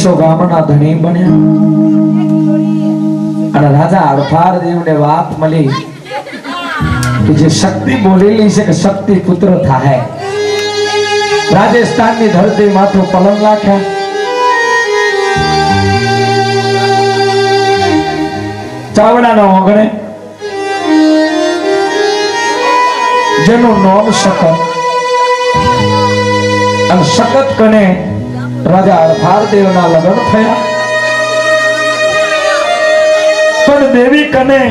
20 ગામના ધણી બન્યા અને રાજા હરફાર દેવને વાત મળી કે જે શક્તિ બોલેલી છે કે શક્તિ પુત્ર થાય. રાજસ્થાનની ધરતી માથું પલંગ નાખ્યા. ચાવડાના ઓગણે જેનું નામ શકત અને શકત કને રાજા હરફાર દેવના લગ્ન થયા. પણ દેવી કને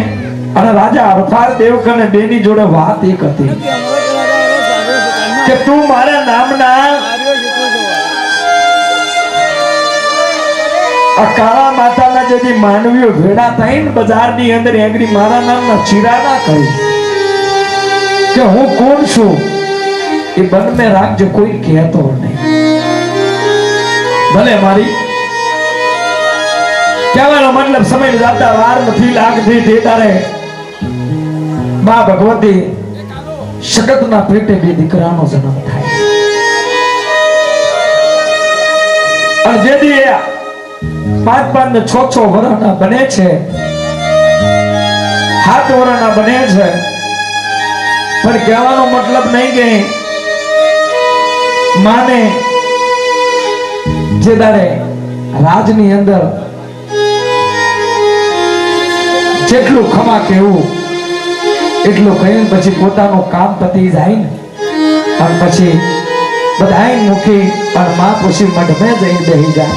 અને રાજા હરફાર દેવ કને બેની જોડે વાત એક હતી કે તું મારા નામના આ કાળા માતાના જેથી માનવીઓ ભેડા થઈને બજારની અંદર એંગડી મારા નામના ચીરા ના કરી કે હું કોણ છું એ બન મેં રાખજો, કોઈ કહેતો નહીં. ભલે મારી કહેવાનો મતલબ સમય જાતા વાર નથી લાગતી. તે તારે માં ભગવતી શકતના પેટે બે દીકરાનો જન્મ થાય અને જે દી 5 ને 6 વર્ષના બને છે, 7 વર્ષના બને છે. પણ કહેવાનો મતલબ નહીં કે માને જે દાડે રાજની અંદર જેટલું ખમા કેવું એટલું કહીને પછી પોતાનું કામ પતી જાય ને અને પછી બધાય મૂકી અને માં પછી મઢમે જઈને બેસી જાય.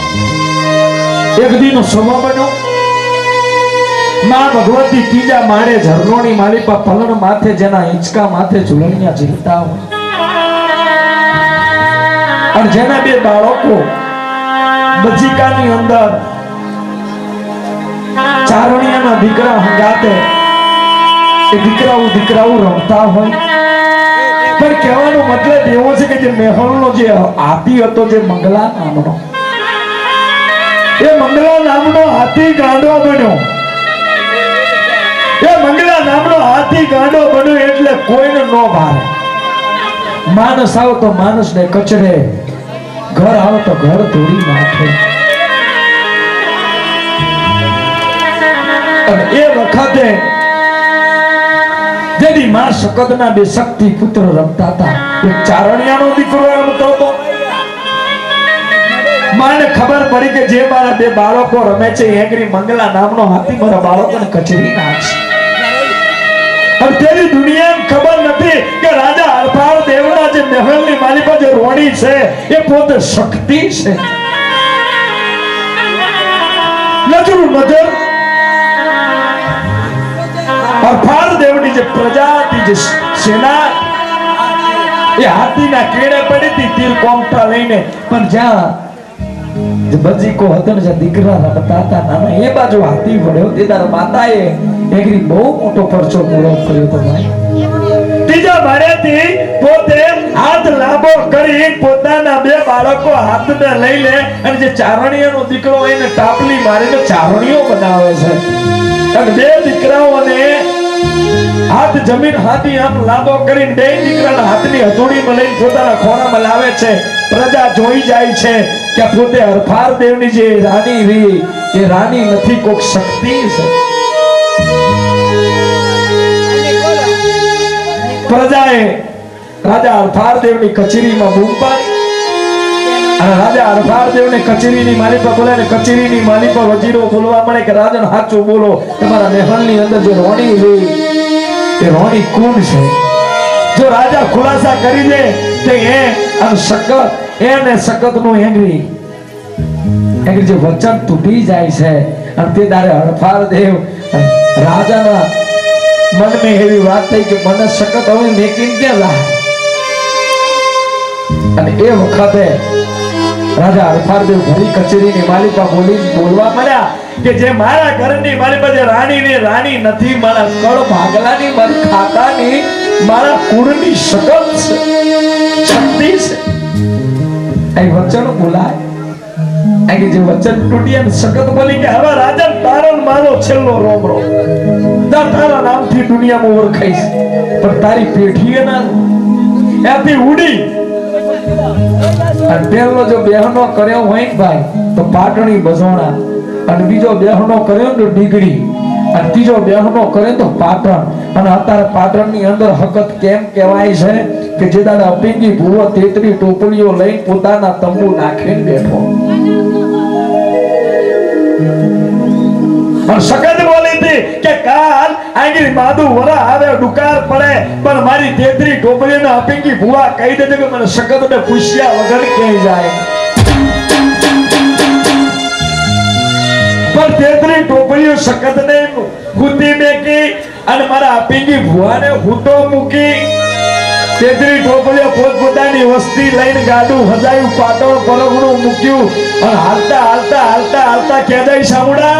એક દીનો સમય બન્યો. માં ભગવતી ત્રીજા માળે ઝરણોની માળી પર પલણ માથે જેના હિંચકા માથે ઝૂલણિયા ઝીલતા હોય અને જેના બે બાળકો બજીકાની અંદર ચારણિયાના દીકરા હંગાતે એ દીકરાઓ રમતા હોય. પણ કહેવાનો મતલબ એવો છે કે જે મેહોલનો જે હાથી હતો, જે મંગલા નામનો, એ મંગલા નામનો હાથી ગાંડો બન્યો. એ મંગલા નામનો હાથી ગાંડો બન્યો એટલે કોઈને ન ભારે. માણસ આવો તો માણસને કચડે, ઘર આવો તો ઘર તોડી નાખે. અને એ વખતે જેથી માં શકતના બે શક્તિ પુત્ર રમતા હતા. એક ચારણિયાનો દીકરો રમતો હતો. માને ખબર પડી કે જે મારા બે બાળકો રમે છે એંગરી મંગલા નામનો હાથી મારા બાળકોને કચડી નાખશે. અને તેની દુનિયાને ખબર નથી કે રાજા હરફાર દેવના જે મહેલની માલિક જે રોણી છે એ પોતે શક્તિ છે. નજર હરફાર દેવની જે પ્રજા હતી, જે સેના, એ હાથીના કેડે પડી હતી તીર કોમટા લઈને. પણ જ્યાં બજીકો હતો ને, જ્યાં દીકરા રમતા હતા નાના, એ બાજુ હાથી વળ્યો. તે તારા માતાએ એકરી બહુ મોટો પરચો પૂરો કર્યો હતો ભાઈ. ત્રીજા માળેથી પોતે હાથ લાંબો કરી પોતાના બે બાળકો હાથને લઈ લે અને જે ચારણીયાનો દીકરો એને ટાપલી મારીને ચારણીઓ બનાવે છે. અને બે દીકરાઓને હાથ જમીન હાથી આમ લાંબો કરીને બે દીકરાના હાથની હથોડીમાં લઈને પોતાના ખોરામાં લાવે છે. પ્રજા જોઈ જાય છે કે પોતે હરફાર દેવની જે રાણી રહી એ રાણી નથી, કોક શક્તિ છે. પ્રજાએ રાજા હરફાર દેવની કચેરીમાં બૂમ પાડી અને રાજા હરફાર દેવને કચેરીની માલિક બોલે ને કચેરીની માલિક વજીરો બોલવા મળે કે રાજન સાચું બોલો, તમારા મહેલની અંદર જે રોણી રહી એ રોણી કોણ છે? જો રાજા ખુલાસા કરી દે તો એ અને શકત એને શકતનું એંગરી જે વચન તૂટી જાય છે. અને તે દારે હરફાર દેવ રાજાના મનમાં એવી વાત થઈ કે મને શકત હવે મેકીને ક્યાં લાય. અને એ વખતે રાજા હરફાર દેવ ઘણી કચેરીની માલિકા બોલવા મળ્યા કે જે મારા ઘરની માલિકા જે રાણી નથી, મારા કળ ભાગલાની, મારી ખાતાની, મારા કુળની શકત છે, શક્તિ છે. એ વચન બોલાય. જે વચન તૂટી અને શકત બોલી કે હવે રાજા તારો મારો છેલ્લો રોમરો, તારા નામથી દુનિયામાં ઓળખાઈશ. પણ તારી પેઠીએ ના એથી ઉડી અને પેલો જો બેહનો કર્યો હોય ભાઈ તો પાટણી બસોણા, અને બીજો બેહનો કર્યો તો ડીગડી, અને ત્રીજો બેહનો કર્યો તો પાટણ. અને અત્યારે પાટણની અંદર હકત કેમ કહેવાય છે કે જે દાદા અપીંગી ભૂવો 33 ટોપલીઓ લઈને પોતાના તંબુ નાખીને બેઠો. અને સખત બોલી હતી કે કાલ આંગી માદુ વરા આવે ડુકાર પડે પણ મારી 33 ટોપલીઓને અપીંગી ભૂવા કહી દેજો કે મને સખતને પૂછ્યા વગર ક્યાંય જાય. પણ 33 ટોપલીઓ સખતને ગુતી મેકી અને મારા અપીંગી ભૂવાને હૂટો મૂકી. 33 ટોપલીઓ પોતપોતાની વસ્તી લઈને ગાડું હજાયું, પાટણ પરગણું મૂક્યું અને હાલતા હાલતા હાલતા હાલતા કેદાઈ સામુડા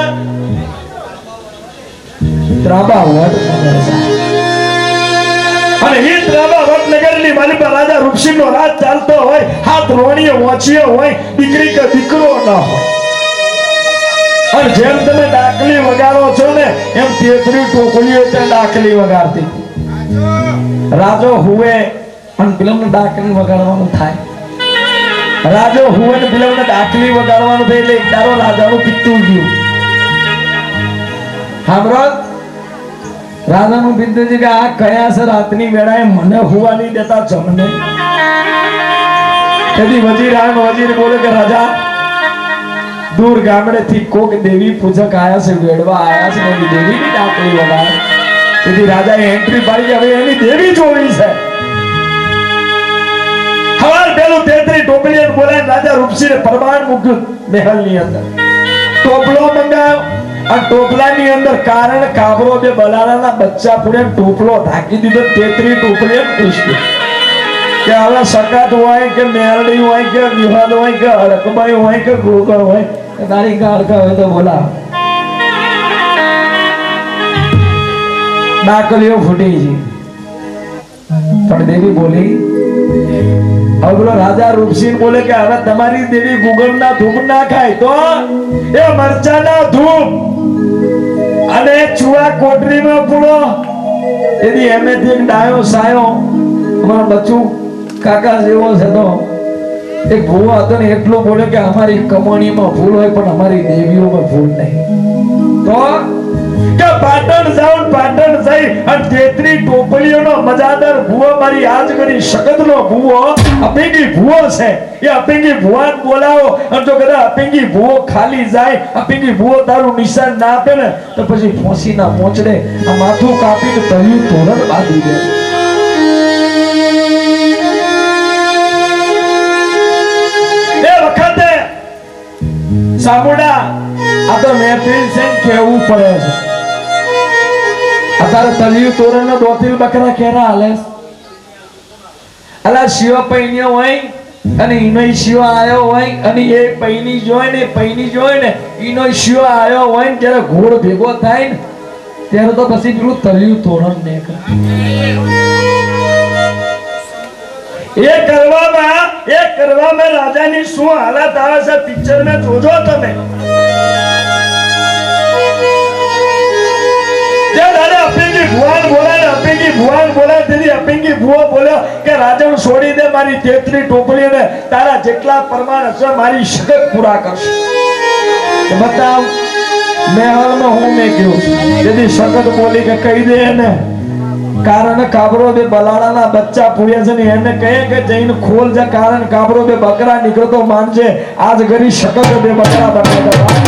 ત્રાબા વડનગર. અને એ ત્રાબા વડનગરની માલી પર રાજા રૂપસિંહનો રાજ ચાલતો હોય, હાથ રોણીએ વાંચ્યો હોય, દીકરી કે દીકરો ન હોય. અને જેમ તમે ડાકલી વગાડો છો ને એમ 33 ટોપલીઓ ત્યાં ડાકલી વગાડતી. રાજો હુએ અને ફિલ્મને ડાકલી વગાડવાનું થાય. રાજો હુએ ને ફિલ્મને ડાકલી વગાડવાનું થાય એટલે તારો રાજાનું પિત્તું ગયું. સાંભળો, રાજાનું પિત્તું છે કે આ કયા છે રાતની વેળાએ મને હુવા નહીં દેતા જમને. તેથી વજીર બોલે કે રાજા દૂર ગામડેથી કોક દેવી પૂજક આયા છે, વેડવા આયા છે, એની દેવીની ડાકલી વગાડે. તેથી રાજાએ એન્ટ્રી પાડી, હવે એની દેવી જોવી છે. હવાર પેલું 33 ટોપલીઓ બોલાવીને રાજા રૂપસિંહે પરમાણ મૂક્યું મહેલની અંદર. ટોપલો મંગાવ્યો અને ટોપલાની અંદર કારણ કાબરો બે બલાડાના બચ્ચા પૂરે ટોપલો ઢાંકી દીધો. 33 ટોપલીઓ પૂછ્યું કે હવે સકાત હોય કે મેરડી હોય કે વિવાદ હોય કે હડકબાઈ હોય કે ગોગળ હોય કે તારી કાળકા હોય તો બોલા. ડાકલીઓ ફૂટી છે પણ દેવી બોલી. હવે બોલો રાજા રૂપસિંહ બોલે કે હવે તમારી દેવી ગુગળના ધૂપ ના ખાય તો એ મરચાના ધૂપ અને ચૂડા કોટરીમાં પૂરો. તેથી એમેથી એક ડાયો સાયો અમારો બચ્ચું કાકા જેવો છે તો એક ભૂવો હતો ને એટલું બોલે કે અમારી કમાણીમાં ભૂલ હોય પણ અમારી દેવીઓમાં ભૂલ નહીં. તો કે પાટણ જાઉં, પાટણ જઈ અને 33 ટોપલીઓનો મજાદાર ભૂવો મારી આજ કરી સખતનો ભૂવો અપીંગી ભૂવો છે. એ અપીંગી ભૂવાને બોલાવો અને જો કદાચ અપીંગી ભૂવો ખાલી જાય, અપીંગી ભૂવો તારું નિશાન ના આપે ને તો પછી ફોસીના મોચડે આ માથું કાપીને તળિયું તોરણ બાંધી દે. સામુડા આ તો મહેફિલ છે કેવું પડે છે. અત્યારે તળિયું તોરણ નો દોતીલ બકરા કેરા હાલે. અલા શિવ પૈણ્યો હોય અને ઈનો શિવ આયો હોય અને એ પૈણી જોય ને ઈનો શિવ આયો હોય ને જ્યારે ઘોડ ભેગો થાય ને ત્યારે તો પછી પેલું તળિયું તોરણ ને એ કરવામાં રાજાની શું હાલત આવે છે પિક્ચર ને જોજો તમે. અપીંગી ભુવો બોલ્યો કે રાજન છોડી દે, મારી 33 ટોપલીઓને તારા જેટલા પ્રમાણ હશે મારી શરત પૂરા કરશે. બતાવ મહેલમાં હું મેં કહ્યું. તેથી શરત બોલી કે કહી દે ને કારણ કાબરો બે બલાડાના બચ્ચા પૂર્યા છે ને એને કહે કે જઈને ખોલ જા કારણ કાબરો બે બકરા નીકળતો માનજે આજ ઘરી શકત બે બકરા બનાવ્યા.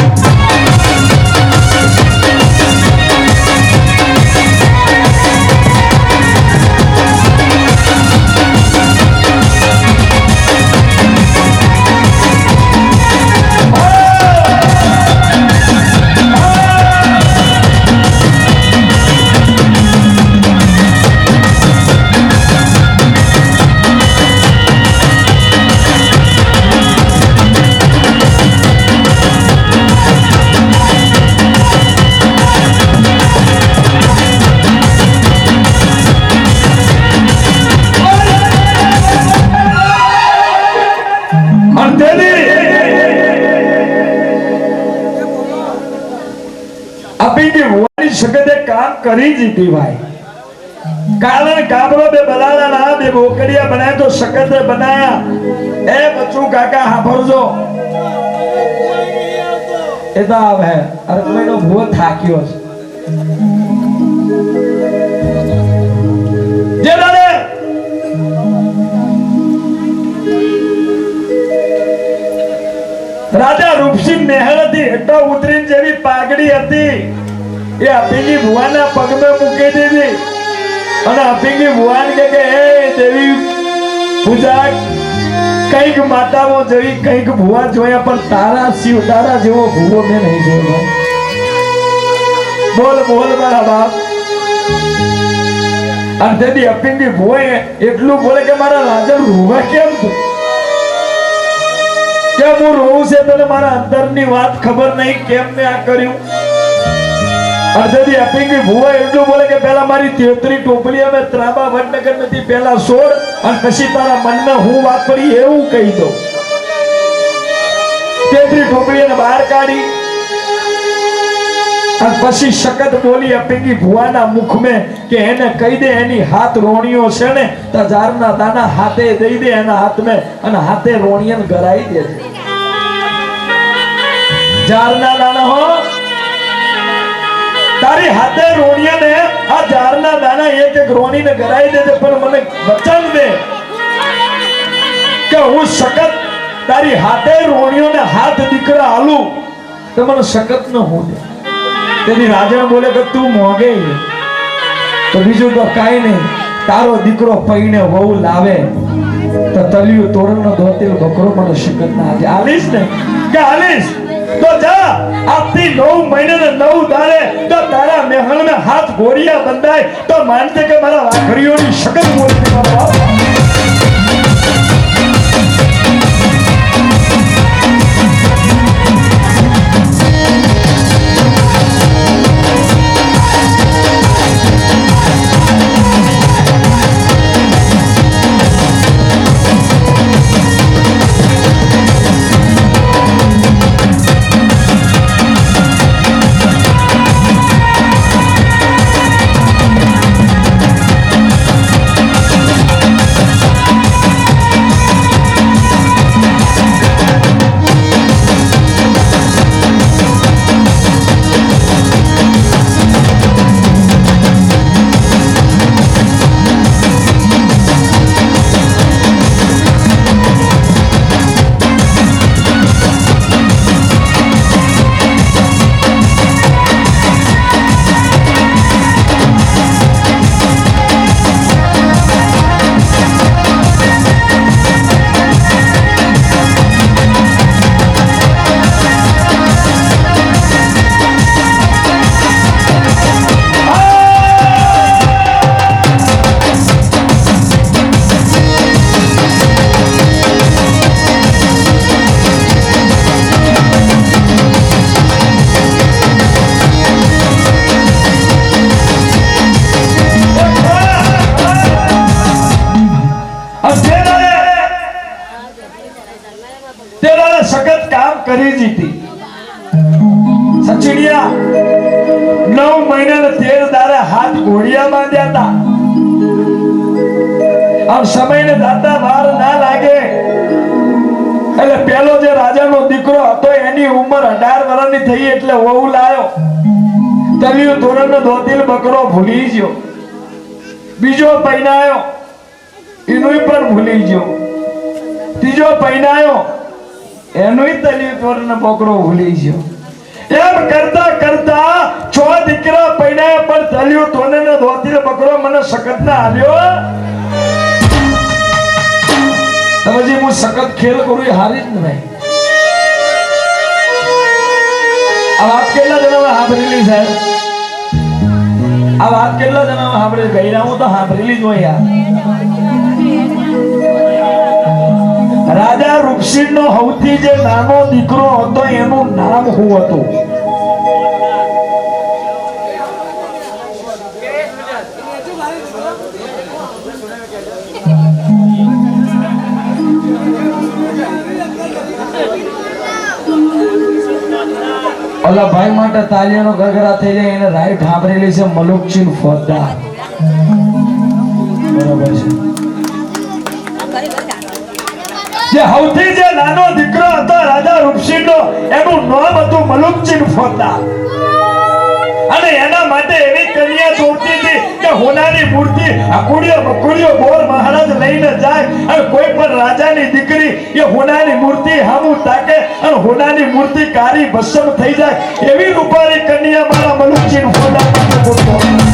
કામ કરી જીતી ભાઈ કારણ કાબરો બે બલાડા ના બે બોકડિયા બનાય તો શકત બનાયા. એ બચ્ચું કાકા હાંભળજો એ તો આવે અરે કોઈનો ભૂવો થાક્યો છે જે દાદે રાજા રૂપસિંહ મહેલ હતી હેઠો ઉતરીને જેવી પાઘડી હતી એ અપીંગી ભુવાના પગમાં મૂકી દીધી અને અપીંગી ભુવાન કે હે દેવી પૂજા કઈક માતાઓ જોઈ કઈક ભુવા જોયા પણ તારા શિવ તારા જેવો ભુવો મેં નહીં જોયો બોલ બોલ મારા બાપ અને તેથી અપીંગી ભુવાએ એટલું બોલે કે મારા રાજા રોવા કેમ તો કે હું રોવું છે તને મારા અંદરની વાત ખબર નહીં કેમ મેં આ કર્યું અર્ધથી અપીંગી ભુવા એટલું બોલે કે પહેલા મારી 33 ટોપલી અમે ત્રાબા વડનગર માંથી પહેલા છોડ અને પછી તારા મનમાં હું વાપરી એવું કહી દો 33 ટોપલીને બહાર કાઢી અને પછી શકત બોલી અપીંગી ભુવાના મુખમાં કે એને કહી દે એની હાથ રોણીઓ છે ને તો જારના દાના હાથે દઈ દે એના હાથમાં અને હાથે રોણીયન ગરાઈ દે જારના દાના હો તારી હાથે રોણીયાને આ જારના દાના એક એક રોણીને ગરાઈ દે પણ મને વચન દે કે હું શકત તારી હાથે રોણીઓને હાથ દીકરા હાલું તો મને શકત ન હું દે તેની રાજણ બોલે કે તું મોગે તો બીજું તો કાઈ નહીં તારો દીકરો પૈણે વહુ લાવે તો તલિયું તોરણનો ધોતેલ બકરો મને શકત ના આજે આલીશ ને કે આલીશ તો જા આપતી 9 મહિને ને 9 દાડે તો તારા મહેલમાં હાથ ગોરિયા બંધાય તો માનતે કે મારા વાઘરીઓની શકત બોલતી બાબા કરી જીતી સચિડિયા 9 મહિના ને 13 દારે હાથ ઘોડિયા બાંધ્યા હતા આમ સમયને દાતા વાર ના લાગે એટલે પેલો જે રાજાનો દીકરો હતો એની ઉંમર 18 વર્ષની થઈ એટલે વહુ લાયો તલિયું તોરણનો ધોતિલ બકરો ભૂલી ગયો બીજો પૈનાયો એનું પણ ભૂલી ગયો ત્રીજો પૈનાયો એનું તલિયું તોરણનો બકરો ભૂલી ગયો એમ કરતા કરતા 6 દીકરા પૈનાયા પણ તલિયું તોરણનો ધોતિલ બકરો મને સખત ના આલ્યો સમજી હું સખત ખેલ કરું એ હારી જ નહીં આ વાત કેટલા જણા સાંભળેલી સાહેબ આ વાત કેટલા જણા સાંભળેલી ગઈરા હું તો સાંભળેલી જ હોય યાર રાજા રૂપસિંહ નો સૌથી જે નાનો દીકરો હતો એનું નામ શું હતું ઓલા ભાઈ માટે તાલીઓનો ગગરા થઈ જાય એને રાઈટ સાંભળેલી છે મલુકચીન ફોજદાર બરાબર છે જે સૌથી જે નાનો દીકરો હતો રાજા રાજા રૂપસિંહનો એનું નામ હતું મલુકચીન ફોતા અને એના માટે એવી કન્યા જોડતી હતી કે હોનાની મૂર્તિ અકુડિયો બકુડિયો બોર મહારાજ લઈને જાય અને કોઈ પણ રાજાની દીકરી એ હોનાની મૂર્તિ હામુ તાકે અને હોનાની મૂર્તિ કારી ભસ્મ થઈ જાય એવી રૂપાળી કન્યા મારા મલુકચીન ફોતા માટે બોલતો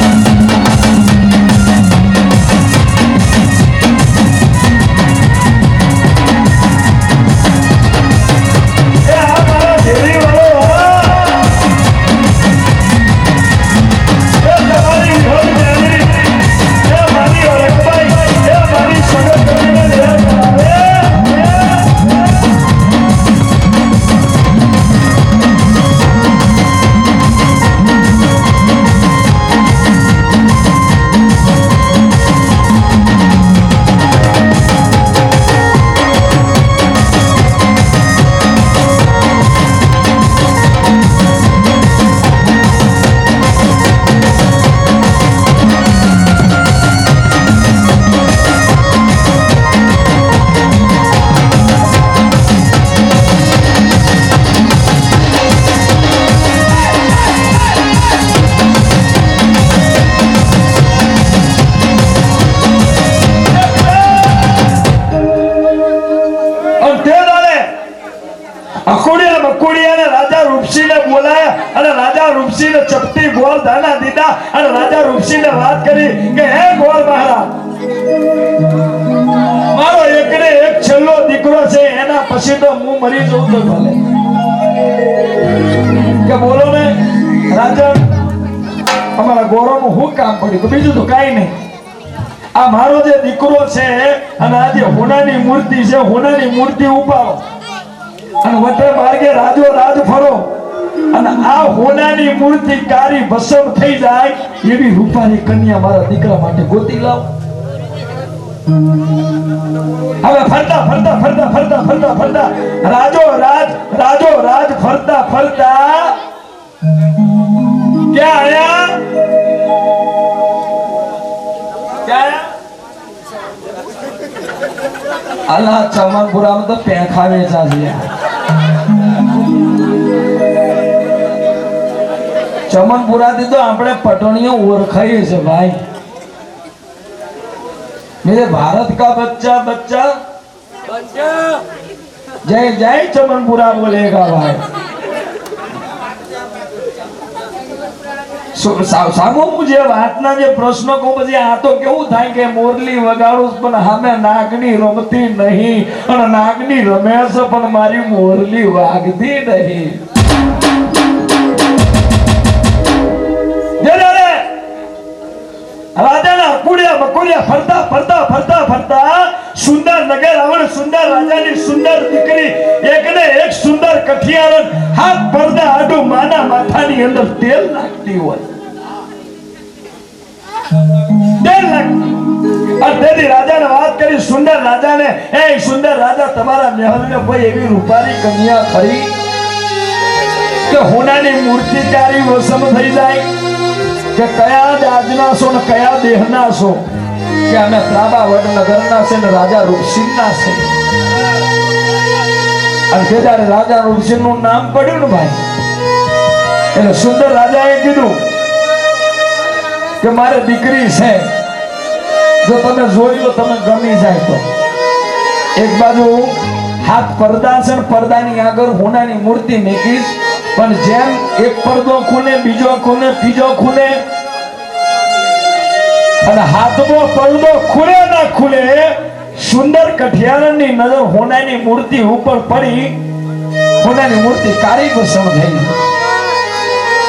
ચપટી ગોળ દાના દીધા અને રાજા રૂપસિંહને વાત કરી કે હે ગોળ મહારાજ મારો એકને એક છેલ્લો દીકરો છે એના પછી તો હું મરી જઉં તો ભલે કે બોલો ને રાજા અમારા ગોળોનું શું કામ પડ્યું બીજું તો કાઈ નહીં આ મારો જે દીકરો છે અને આ જે હોનાની મૂર્તિ છે હોનાની મૂર્તિ ઉપાડો અને વટે માર્ગે રાજો રાજ ફરો અને આ હોનાની મૂર્તિ કારી ભસ્મ થઈ જાય એવી રૂપાની કન્યા મારા દીકરા માટે ગોતી લાવ હવે ફરતા ફરતા ફરતા ફરતા ફરતા ફરતા રાજો રાજ ફરતા ફરતા ક્યાં આયા અલ્લાહ ચમનપુરામાં તો પેખા વેચા છે ચમનપુરાથી તો આપણે પટણીઓ ઓળખાઈએ છે ભાઈ मेरे भारत का बच्चा बच्चा जय जय चमनपुरा बोलेगा भाई સામો મુજે વાતના જે પ્રશ્નો કો પછી આ તો કેવું થાય કે મોરલી વગાડું પણ હામે નાગની રમતી નહીં અને નાગની રમે છે પણ મારી મોરલી વાગતી નહીં રાજાના અકુડિયા બકુડિયા ફરતા ફરતા ફરતા ફરતા સુંદર નગર આવડ સુંદર રાજાની સુંદર દીકરી એકને એક સુંદર કઠિયારન હાથ પડદા આડું માના માથાની અંદર તેલ નાખતી હોય તેલ નાખતી અને તેથી રાજાને વાત કરી સુંદર રાજાને એ સુંદર રાજા તમારા મહેલને કોઈ એવી રૂપારી કન્યા ખરી કે હોનાની મૂર્તિકારી વસમ થઈ જાય કે કયા જાજના છો ને કયા દેહના છો કે અમે ત્રાબા વડનગરના છે ને રાજા રૂપસિંહના છે અને તે જ્યારે રાજા રૂપસિંહનું નામ પડ્યું ને ભાઈ એટલે સુંદર રાજાએ કીધું કે મારે દીકરી છે જો તમે જોઈ લો તમે ગમી જાય તો એક બાજુ હાથ પડદા છે ને પડદાની આગળ હોનાની મૂર્તિ મૂકીશ પણ જેમ એક પડદો ખુલે બીજો ખુલે ત્રીજો ખુલે અને હાથમાં પડદો ખુલે ના ખુલે સુંદર કઠિયારણની નજર હોનાની મૂર્તિ ઉપર પડી હોનાની મૂર્તિ કાળી ભસ્મ થઈ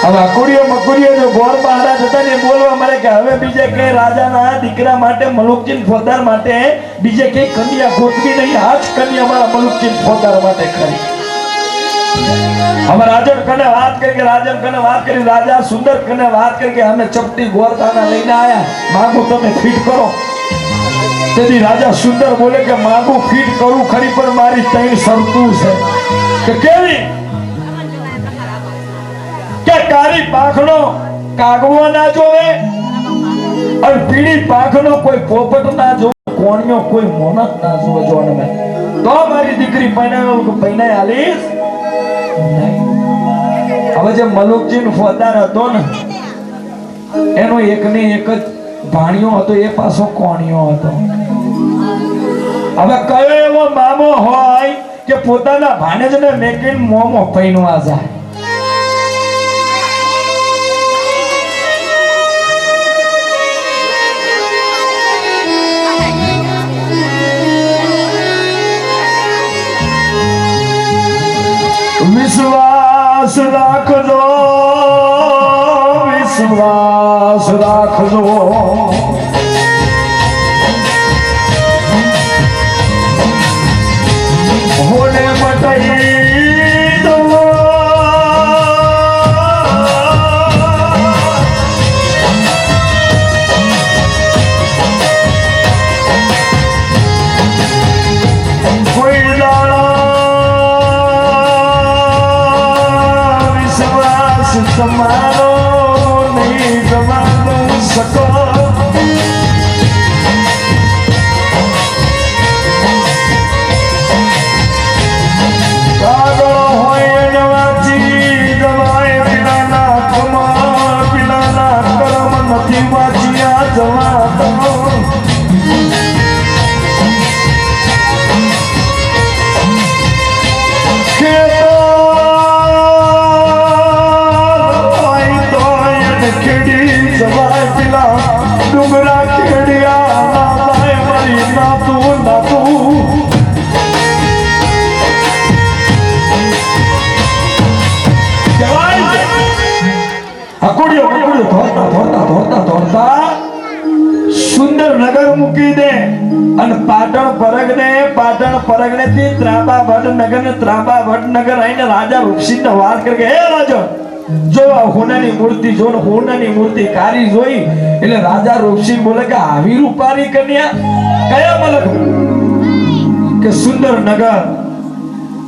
હવે અકુડિયો મકુડિયો જો ગોળ મહારાજ હતા ને બોલવા મળે કે હવે બીજે કઈ રાજાના દીકરા માટે મલુકચીન ફોદાર માટે બીજે કઈ કન્યા ગોતવી નહીં આ જ કન્યા મારા મલુકચીન ફોદાર માટે ખરી हम राजन कने बात करके राजन कने बात करी राजा सुंदर कने बात करके हमें चपटी गोरदाना लेने आया मांगू તમે ફિટ કરો તેથી રાજા સુંદર બોલે કે માગું ફિટ કરું ખરી પણ મારી તઈ શરતું છે કે કેવી કે કારી પાંખનો કાગવો ના જોવે અને પીળી પાંખનો કોઈ પોપટ ના જોવે કોણિયો કોઈ મોનક ના જોવે જોને તો મારી દીકરી પૈણાય આલીશ હવે જે મલુકજી ફોજદાર હતો ને એનો એકને એક જ ભાણિયો હતો, એ પાછો કોણિયો હતો. હવે કયો એવો મામો હોય કે પોતાના ભાણેજને મેકીને મોમો પૈણવા જાય? વિશ્વાસ રાખજો, વિશ્વાસ રાખજો, હોને મટાઈ દો. કોઈ તમારો નહીં જવાનો શકો. કાગળ હોય એને વાંચી જવાય, પીલાના કમા પીલાના કરમ નથી વાંચ્યા જવાતો. ડુંગરા ખેડિયા લાય મારી નાતું નાતું. હકુડિયો ધોરતા ધોરતા ધોરતા ધોરતા સુંદર નગર મૂકી દે અને પાટણ પરગને થી ત્રાંબા વડનગર ને ત્રાંબા વડનગર આવીને રાજા રૂપસિંહ ને વાત કરે, હે રાજા જો આ હોનાની મૂર્તિ જો ને હોનાની મૂર્તિ કારી જોઈ એટલે રાજા રૂપસિંહ બોલે કે આવી રૂપારી કન્યા કયા મલક? કે સુંદર નગર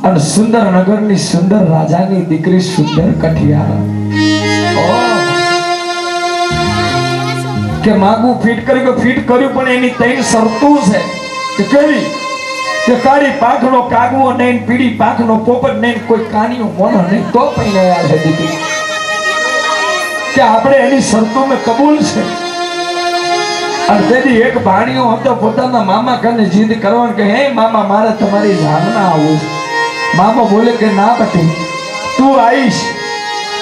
અને સુંદર નગરની સુંદર રાજાની દીકરી સુંદર કઠિયાર. કે માગું ફિટ કર્યું પણ એની ત્રણ શરતો છે. કે કેવી? કે કાળી પાંખનો કાગવો નહીં, પીળી પાંખનો પોપટ નહીં, કોઈ કાનિયો મોનો નહીં, તો પૈને યાદ હે દીકરી. કે આપણે એની શરતો મેં કબૂલ છે. અને તેથી એક ભાણિયો હતો પોતાના મામા કને જીદ કરવાનું કે હે મામા મારે તમારી જામના આવું છે. મામા બોલે કે ના બટી તું આવીશ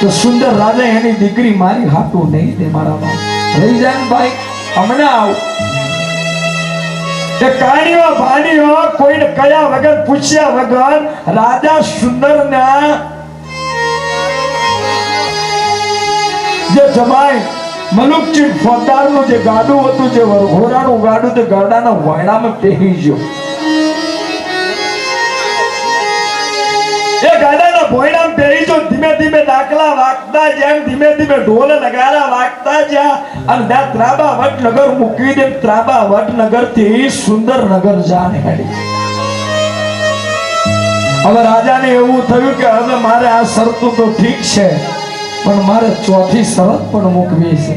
તો સુંદર રાજા એની દીકરી મારી હાટું નહીં દે. મારા બાપ રહી જાય ને ભાઈ, હમણાં આવું. એ કાણીઓ ભાણીઓ કોઈને કયા વગર પૂછ્યા વગર રાજા સુંદરના જે જમાઈ મલુકજી ફોજદારનું જે ગાડું હતું, જે ઘોડાનું ગાડું, તે ગાડાના વાયણામાં પહેરી ગયો. એ ગાડાના ભોયણામાં પહેરી જો ધીમે ધીમે ડાકલા વાગતા જ્યાં, ધીમે ધીમે ઢોલ નગારા વાગતા જ્યાં, અને ત્યાં ત્રાંબા વડનગર મૂકી દે. ત્રાંબા વડનગર થી સુંદર નગર જાને હેડી. હવે રાજાને એવું થયું કે હવે મારે આ શરતો તો ઠીક છે પણ મારે ચોથી શરત પણ મૂકવી છે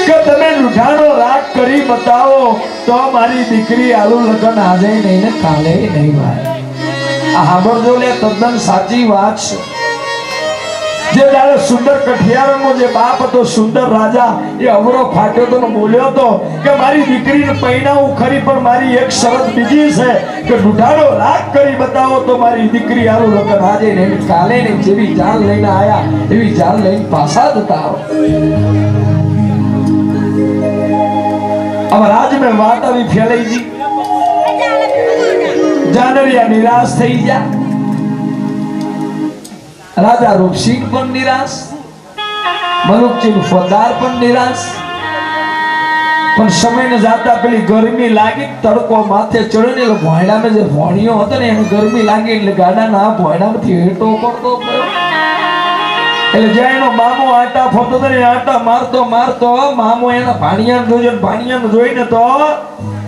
કે તમે લૂંટાણો રાગ કરી બતાવો તો મારી દીકરી આલુ લગન આજે નહીં ને કાલે નહીં. ભાઈ આ સાંભળજો લે, તદ્દન સાચી વાત છે. જે દાડે સુંદર કઠિયારનો જે બાપ હતો સુંદર રાજા, એ અવરો ફાટ્યો તો બોલ્યો તો કે મારી દીકરીને પૈણાવું ખરી પણ મારી એક શરત બીજી છે કે લૂંટાણો રાગ કરી બતાવો તો મારી દીકરી આલુ લગન આજે નહીં કાલે નહીં. જેવી જાન લઈને આયા એવી જાન લઈને પાછા જતા આવો. अब राज में बात अभी फैलाई जी, जानरिया निराश થઈ ગયા. राजा रूपसिंह પણ નિરાશ, મલુકજી ફોજદાર પણ નિરાશ. પણ સમયને જાતા પેલી ગરમી લાગી, તડકો માથે ચડ્યો ને ભોયડામાં જે ભોણિયો હતો ને એને ગરમી લાગી એટલે ગાડાના ભોયડામાંથી હેઠો પડતો ગયો. એટલે જ્યાં એનો મામો આટા ફરતો હતો ને આટા મારતો મારતો મામો એના ભાણિયાને જોયો, ભાણિયાને જોઈને તો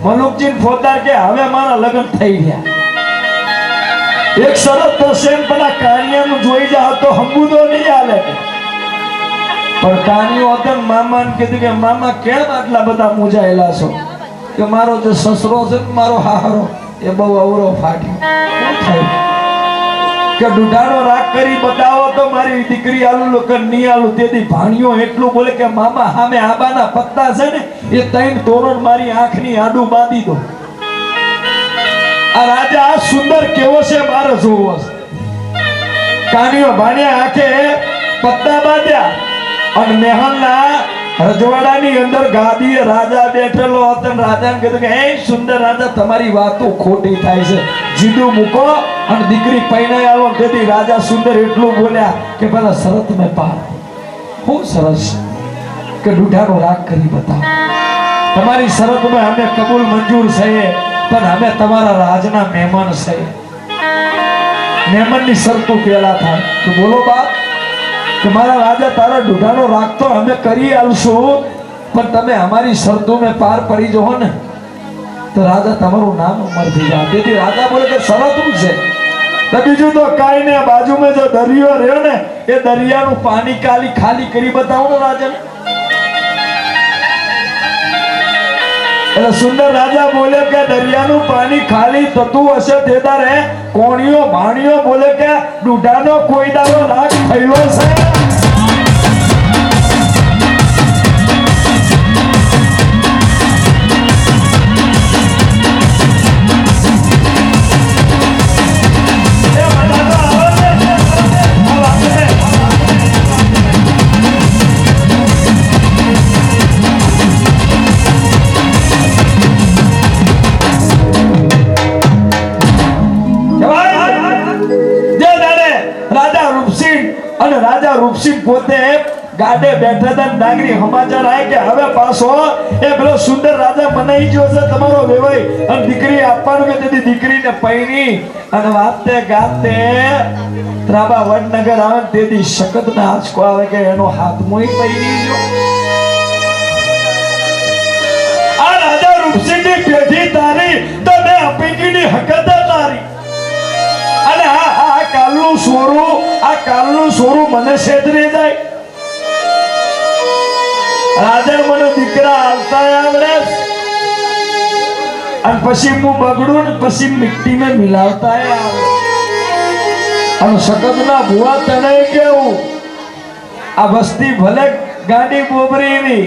મલુકજી ફોજદાર કે હવે મારા લગ્ન થઈ ગયા. એક શરત તો સેમ પેલા કાનિયાનું જોઈ જાવ તો હંબુદો નહીં હાલે. પણ કાનિયો હતો ને મામાને કીધું કે મામા કેમ આટલા બધા મૂંઝાયેલા છો? કે મારો જે સસરો છે મારો હાહરો એ બહુ અવરો ફાટ્યો. શું થયું? કે દુધાનો રાગ કરી બતાવો તો મારી દીકરી આલુ લોકો નહીં આલુ. તેથી ભાણિયો એટલું બોલે કે મામા સામે આબાના પત્તા છે ને એ ત્રણ તોરણ મારી આંખની આડું બાંધી દો. આ રાજા આ સુંદર કેવો છે મારે જોવો છે. કાનિયો ભાણ્યા આંખે પત્તા બાંધ્યા અને મહેલના રજવાડાની અંદર ગાદીએ રાજા બેઠેલો હતો. રાજાને કીધું કે હે સુંદર રાજા તમારી વાતો ખોટી થાય છે, જીદું મૂકો અને દીકરી પૈણાઈ આવો. તેથી રાજા સુંદર એટલું બોલ્યા કે પેલા શરત મેં પાર. ખૂબ સરસ કે દુધાનો રાગ કરી બતાવો. તમારી શરતમાં અમે કબૂલ મંજૂર છે, પણ અમે તમારા રાજના મહેમાન છે. મહેમાનની શરતો પેલા થાય તો બોલો બાપ કે મારા રાજા તારા દુધાનો રાગ તો અમે કરી આલશું, પણ તમે અમારી શરતોને પાર પડી જવો ને તો રાજા તમારું નામ અમર થઈ જાય. તેથી રાજા બોલે કે શરત છે તો બીજું તો કાઈ ને બાજુમાં જો દરિયો રહ્યો ને એ દરિયાનું પાણી ખાલી કરી બતાવો ને રાજાને. એટલે સુંદર રાજા બોલે કે દરિયાનું પાણી ખાલી થતું હશે તે દારે કોણિયો ભાણિયો બોલે કે દુધાનો કોઈ દારો રાગ થયો છે. અને રાજા રૂપસિંહ પોતે ગાડે બેઠા હતા. નાગરી સમાચાર આવ્યા કે હવે પાછો એ પેલો સુંદર રાજા મનાઈ ગયો છે તમારો વેવાઈ અને દીકરી આપવાનું કે તેથી દીકરીને પૈણી અને વાતે ગાતે ત્રાબા વડનગર આવે તેથી શકત ના આંચકો આવે કે એનો હાથ મોઈ પૈણી ગયો. આ રાજા રૂપસિંહ ની પેઢી તારી તો મેં અપીકીની હકત તારી. અને આ કાલનું સોરું મને છેતરી જાય. રાજા મને દીકરા આવતા આવડે અને પછી હું બગડું ને પછી મિટ્ટી में મિલાવતા આવડે. અને શકતના ભુવા તને કેવું આ વસ્તી ભલે ગાડી બોબરીની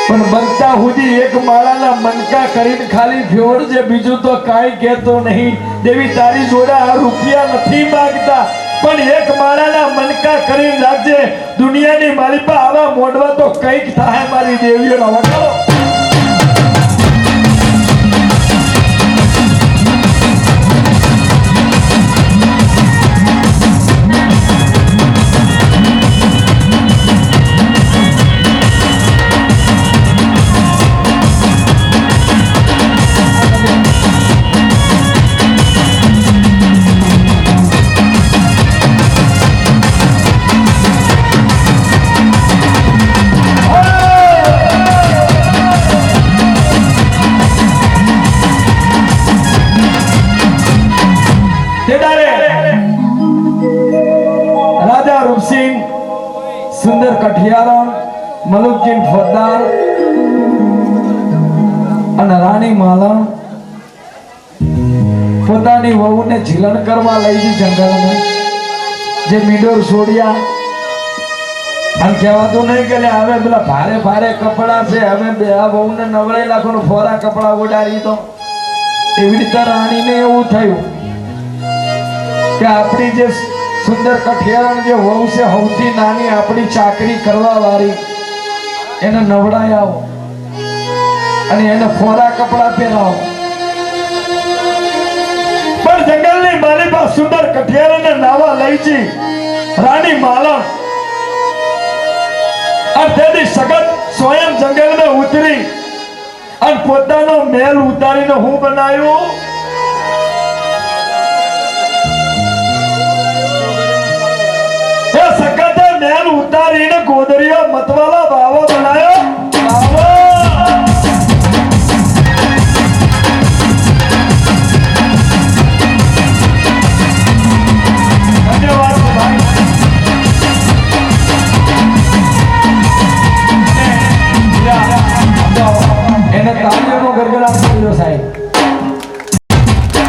પણ બનતા સુધી એક માળાના મનકા કરીને ખાલી ફેવડજે, બીજું તો કાંઈ કહેતો નહીં. દેવી તારી જોડે આ રૂપિયા નથી માંગતા, પણ એક માળાના મનકા કરીને રાખજે. દુનિયાની મારી પાસે આવા મોડવા તો કંઈક થાય મારી દેવીઓનો વગાડો. રાજા રૂપસિંહ સુંદર કઠિયારણ મલુકજીન ફોજદાર અને રાણી માલણ પોતાની વહુને ઝીલણ કરવા લઈ ગઈ જંગલમાં. જે મીડોર છોડ્યા અને કહેવાતું નહીં કે હવે પેલા ભારે ભારે કપડા છે, હવે બે આ વહુને નવડાઈ લાખોનો ફોરા કપડા ઉડાડી દો. એવી રીતે રાણીને એવું થયું કે આપણી જે સુંદર કઠિયારણ જે વહુ છે સૌથી નાની આપણી ચાકરી કરવા વાળી એને નવડાયાવો અને એને ફોરા કપડા પહેરાવો. પણ જંગલની માલિકા સુંદર કઠિયારણને નાવા લઈ જી રાણી માલણ અને તેની સગત સ્વયં જંગલમાં ઉતરી અને પોતાનો મેલ ઉતારીને હું બનાવ્યું મેલ ઉતારીને ગોદરિયો મતવાલા બાવો બનાયો. ધન્યવાદ ભાઈ. એને તાળીઓનો ગરગડાટ કર્યો સાહેબ.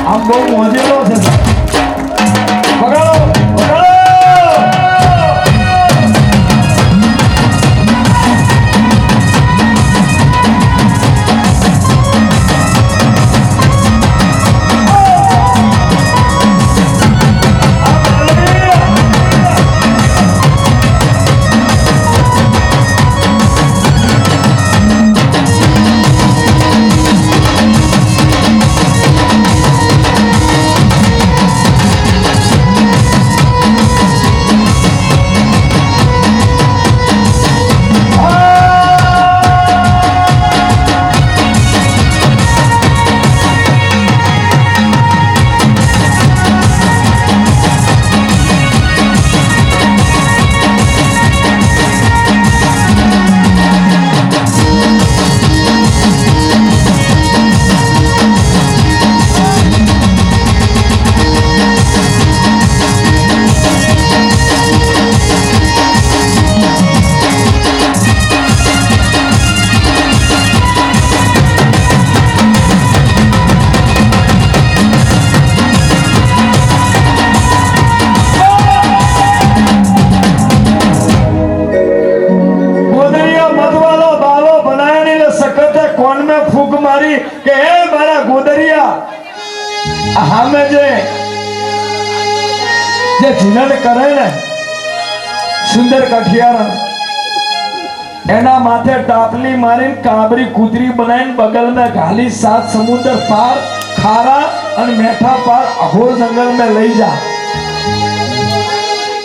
આમ બહુ મોજેલો છે સાહેબ. હતી કે હે મારા ગોદરિયા હામે જે જીનન કરે ને સુંદર કઠિયાર એના માથે ટાપલી મારીને કાબરી કૂતરી બનાવીને બગલ में घाली 7 समुद्र पार खारा और मीठा पार अघोर जंगल में लई जा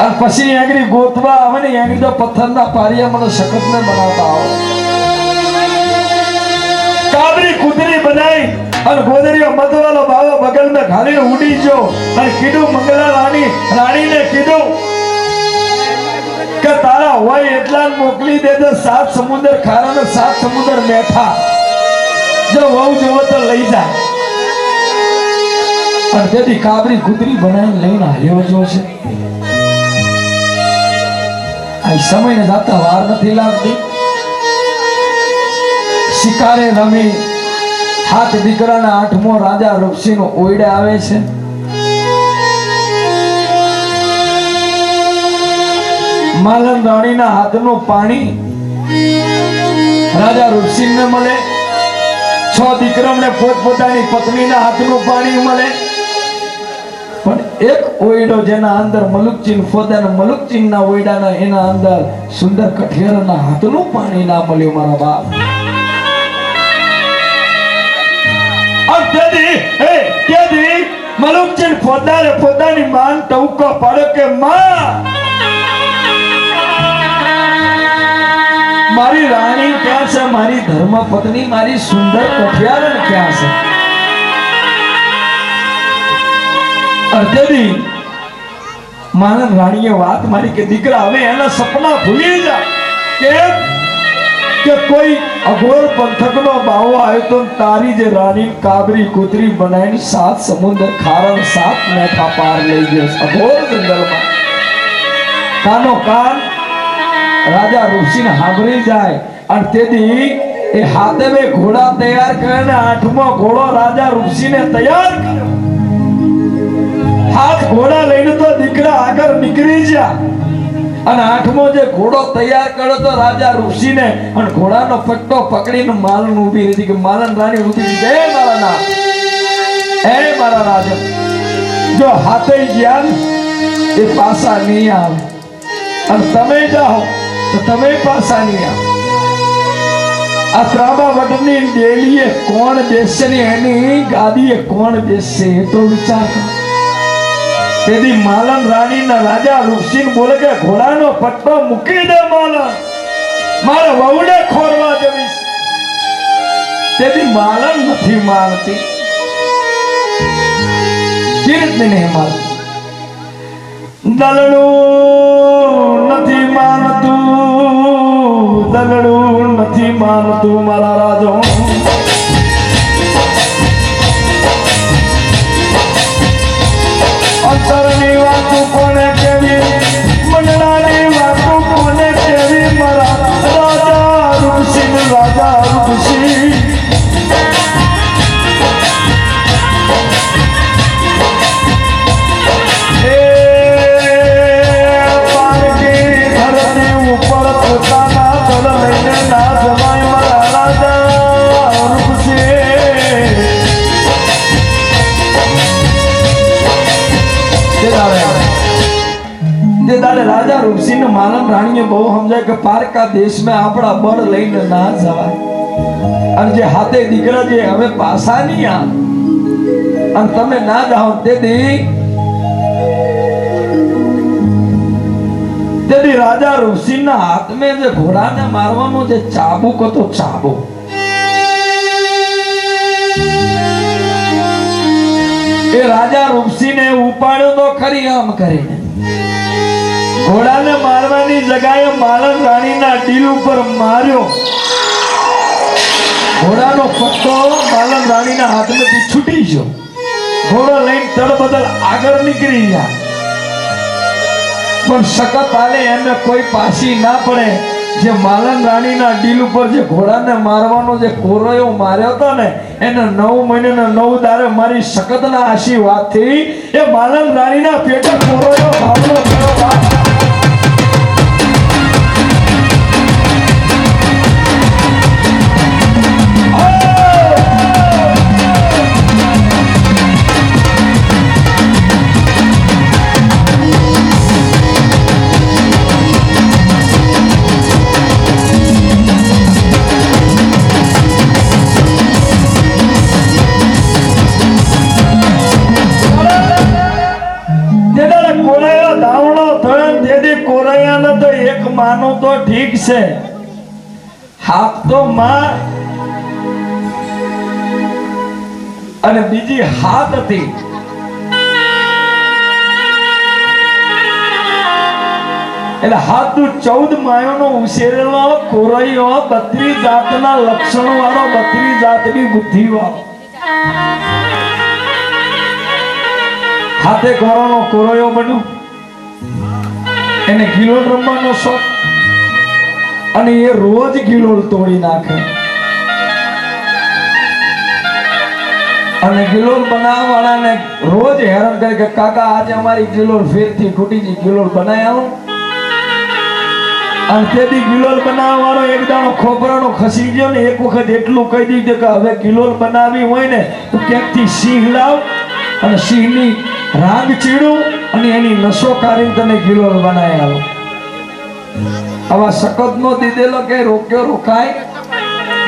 और પછી એંગરી ગોતવા આવે ને એંગરી તો પથ્થરના પારિયા મને શકત ને બનાવતા આવે કાબરી કૂતરી બનાવી और ગોદરીઓ મધવાલો બાવો બગલ में घाली ઉડી જો અને કીધું મંગલા રાણી ને કીધું કે તારા હોય એટલા મોકલી દેજે 7 સમુદ્ર ખારા ને 7 સમુદ્ર મેઠા જો વહુ જોવો તો લઈ જાય અને તેથી કાબરી કૂતરી બનાવીને લઈને આવ્યો જો છે આ સમયને જાતા વાર નથી લાગતી શિકારે રમી હાથ દીકરાના 8મો રાજા રૂપસિંહનો ઓયડે આવે છે માલન રાણીના હાથનું પાણી રાજા રૂપસિંહને મળે 6 દીકરાને પોતપોતાની પત્નીના હાથનું પાણી મળે પણ એક ઓયડો જેના અંદર મલુકચીન ફોદાને મલુકચીનના ઓયડાના એના અંદર સુંદર કઠિયારના હાથનું પાણી ના મળ્યું મારા બાપ અત્યારે મલુકચીન ફોદાને પોતાની માન ટવકો પાડે કે માં મારી રાણી ક્યાં છે મારી ધર્મ પત્ની મારી સુંદર કઠિયાર ક્યાં છે અર્ધેદી માનવ રાણીએ વાત મારી કે દીકરા હવે એના સપના ભૂલી જા કે કોઈ અઘોર પંથકનો બાવો આવ્યો તો તારી જે રાણી કાબરી કૂતરી બનાવીને 7 સમુદ્ર ખારા 7 મેઠા પાર લઈ ગયો અઘોર જંગલમાં કાનો કાન રાજા ઋષિને સાંભળી જાય અને તેથી એ હાથે બે ઘોડા તૈયાર કરીને 8મો ઘોડો રાજા ઋષિને તૈયાર કર્યો હાથ ઘોડા લઈને તો દીકરા આગળ નીકળી ગયા અને 8મો જે ઘોડો તૈયાર કર્યો તો રાજા ઋષિને અને ઘોડાનો પટ્ટો પકડીને માલન ઊભી રહી કે માલન રાણી ઊભી રહી હે મારા નાથ હે મારા રાજા જો હાથે ગયા એ પાસા નહીં આવે અને તમે જાઓ તો તમે પાસા નહીં આવો આ ત્રાબા વડની ડેલીએ કોણ બેસશે ને એની ગાદીએ કોણ બેસશે એ તો વિચાર કરો તેથી માલન રાણીના રાજા ઋષિન બોલે કે ઘોડાનો પટ્ટો મૂકી દે માલન મારે વહુને ખોરવા જવીશ તેથી માલન નથી માનતી કીર્તિ નહીં માનતી દલડું નથી માનતું દલડું નથી માનતું મારા રાજો અંતરની વાતો કોને કેવી મંડળાની વાતો કોને કેવી મારા રાજા ઋષિ राजा रूपसिंह ने मालन रानी बहु समझाय के पारका देश में आपड़ा बड़ लईने ना जवाय अन जे हाथे दीकरा जे हवे पासा नहीं आ अन तमे ना जाओ तेदी राजा रूपसिंह ना हाथ में जे घोड़ा ने मारवानो जे चाबुक હતો चाबुक ए राजा रूपसिंह ने उपाड्यो तो खरी आम करीने घोड़ा ने मारवानी जगह मालन रानी ना दिल ऊपर मार्यो घोड़ा नो पट्टो मालन रानी ना हाथ में थी छूटी गयो घोड़ो लईन तड़बदल आगर निकली गया पर सकत आले एने कोई पासी ना पड़े जे मालन रानी ना दिल ऊपर जे घोड़ा ने मारवानो जे कोरोयो मार्यो तो ने एने 9 महीने ने 9 दारे मारी सकत ना आशी बात थी ए मालन रानी ना पेटे कोरोयो भावनो करो बात તો ઠીક છે, હાથ તો માં અને બીજી હાથ હતી. એટલે હાથું 14 માયોનો ઉછેરેલો કોરૈયો 32 જાતના લક્ષણો વાળો 32 જાતની બુદ્ધિ વાળો હાથે કોરોનો કોરૈયો બન્યો. એને ગિલોલ રમવાનો શોખ અને એ રોજ ગિલોલ તોડી નાખે અને ગિલોલ બનાવવા વાળાને રોજ હેરાન કરે કે કાકા આજે અમારી ગિલોલ ફેરથી તૂટી ગઈ, ગિલોલ બનાવી આવો. અને તેથી ગિલોલ બનાવવા વાળો એક દાણો ખોપરાનો ખસી ગયો ને એક વખત એટલું કહી દીધું કે હવે ગિલોલ બનાવી હોય ને તો ક્યાંકથી સિંહ લાવ અને સિંહની રાગ ચીડું અને એની નસો કાઢીને તને ગિલોલ બનાવી આવો. આવા સખત નો દીધેલો કે રોક્યો રોકાય.